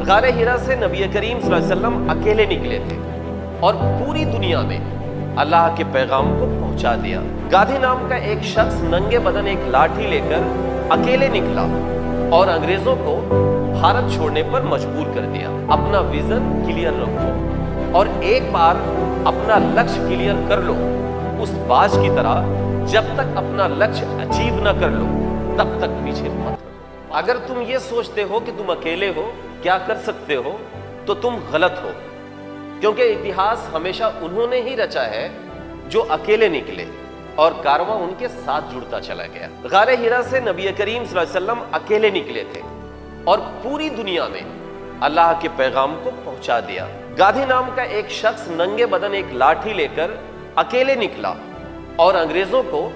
غار ہرا سے نبی کریم صلی اللہ علیہ وسلم اکیلے نکلے تھے اور پوری دنیا میں اللہ کے پیغام کو پہنچا دیا۔ گادھی نام کا ایک شخص ننگے بدن ایک لاٹھی لے کر اکیلے نکلا اور انگریزوں کو بھارت چھوڑنے پر مجبور کر دیا۔ اپنا ویژن کلیئر رکھو اور ایک بار اپنا لکش کلیئر کر لو اس باز کی طرح، جب تک اپنا لکش اچیو نہ کر لو تب تک پیچھے مت ہٹو۔ اگر تم یہ سوچتے ہو کہ تم اکیلے ہو، کیا کر سکتے ہو، تو تم غلط ہو، کیونکہ اتہاس ہمیشہ انہوں نے ہی رچا ہے جو اکیلے نکلے اور کارواں ان کے ساتھ جڑتا چلا گیا۔ غار ہرا سے نبی کریم صلی اللہ علیہ وسلم اکیلے نکلے تھے اور پوری دنیا میں اللہ کے پیغام کو پہنچا دیا۔ گادھی نام کا ایک شخص ننگے بدن ایک لاٹھی لے کر اکیلے نکلا اور انگریزوں کو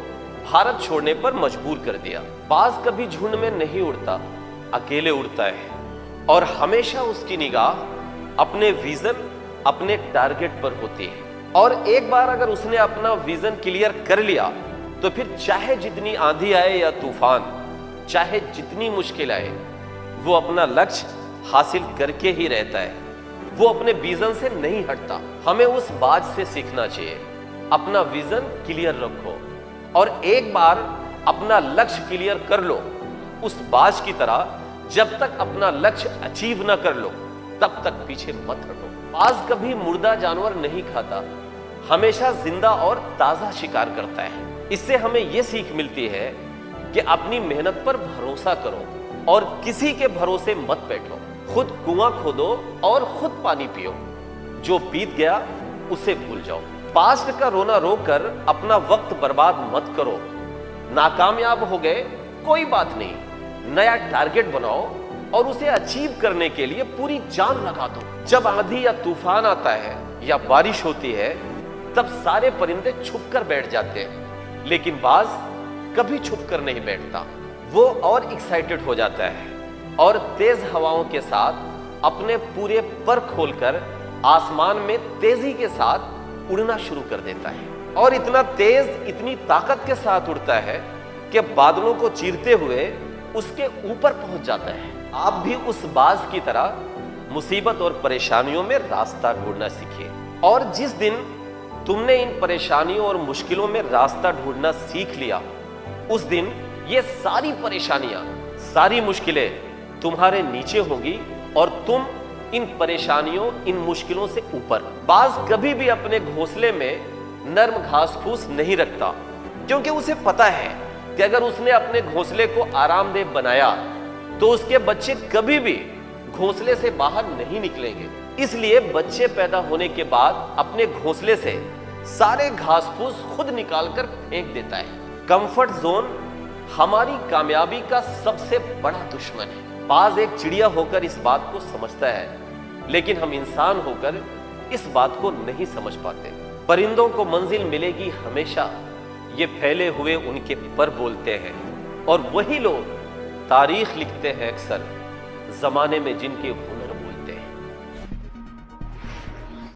بھارت چھوڑنے پر مجبور کر دیا۔ باز کبھی جھنڈ میں نہیں اڑتا، اکیلے اڑتا ہے اور ہمیشہ اس کی نگاہ اپنے ویژن، اپنے ٹارگٹ پر ہوتی ہے، اور ایک بار اگر اس نے اپنا ویژن کلیئر کر لیا تو پھر چاہے جتنی آندھی آئے یا طوفان، چاہے جتنی مشکل آئے، وہ اپنا لکش حاصل کر کے ہی رہتا ہے، وہ اپنے ویژن سے نہیں ہٹتا۔ ہمیں اس باز سے سیکھنا چاہیے، اپنا ویژن کلیئر رکھو اور ایک بار اپنا لکش کلیئر کر لو اس باز کی طرح، جب تک اپنا لکش اچیو نہ کر لو تب تک پیچھے مت ہٹو۔ باز کبھی مردہ جانور نہیں کھاتا، ہمیشہ زندہ اور تازہ شکار کرتا ہے۔ اس سے ہمیں یہ سیکھ ملتی ہے کہ اپنی محنت پر بھروسہ کرو اور کسی کے بھروسے مت بیٹھو، خود کنواں کھودو اور خود پانی پیو، جو بیت گیا اسے بھول جاؤ۔ پاسٹ کا رونا رو کر اپنا وقت برباد مت کرو۔ ناکامیاب ہو گئے کوئی بات نہیں، نیا ٹارگٹ بناؤ اور اسے اچیو کرنے کے لیے پوری جان لگا دو۔ جب آندھی یا طوفان آتا ہے یا بارش ہوتی ہے تب سارے پرندے چھپ کر بیٹھ جاتے ہیں، لیکن باز کبھی چھپ کر نہیں بیٹھتا، وہ اور ایکسائٹڈ ہو جاتا ہے اور تیز ہواؤں کے ساتھ اپنے پورے پر کھول کر آسمان میں تیزی کے ساتھ اڑنا شروع کر دیتا ہے، اور اتنا تیز، اتنی طاقت کے ساتھ اڑتا ہے کہ بادلوں کو چیرتے ہوئے اس کے اوپر پہنچ جاتا ہے۔ آپ بھی اس باز کی طرح مصیبت اور پریشانیوں میں راستہ ڈھونڈنا سیکھیے، اور جس دن تم نے ان پریشانیوں اور مشکلوں میں راستہ ڈھونڈنا سیکھ لیا، اس دن یہ ساری پریشانیاں، ساری مشکلیں تمہارے نیچے ہوں گی اور تم ان پریشانیوں، ان مشکلوں سے اوپر۔ باز کبھی بھی اپنے گھونسلے میں نرم گھاس پھوس نہیں رکھتا، کیونکہ اسے پتا ہے کہ اگر اس نے اپنے گھونسلے کو آرام دہ بنایا تو اس کے بچے کبھی بھی گھونسلے سے باہر نہیں نکلیں گے۔ اس لیے بچے پیدا ہونے کے بعد اپنے گھونسلے سے سارے گھاس پھوس خود نکال کر پھینک دیتا ہے۔ کمفرٹ زون ہماری کامیابی کا سب سے بڑا دشمن ہے۔ باز ایک چڑیا ہو کر اس بات کو سمجھتا ہے، لیکن ہم انسان ہو کر اس بات کو نہیں سمجھ پاتے۔ پرندوں کو منزل ملے گی ہمیشہ، یہ پھیلے ہوئے ان کے پر بولتے ہیں، اور وہی لوگ تاریخ لکھتے ہیں اکثر زمانے میں جن کے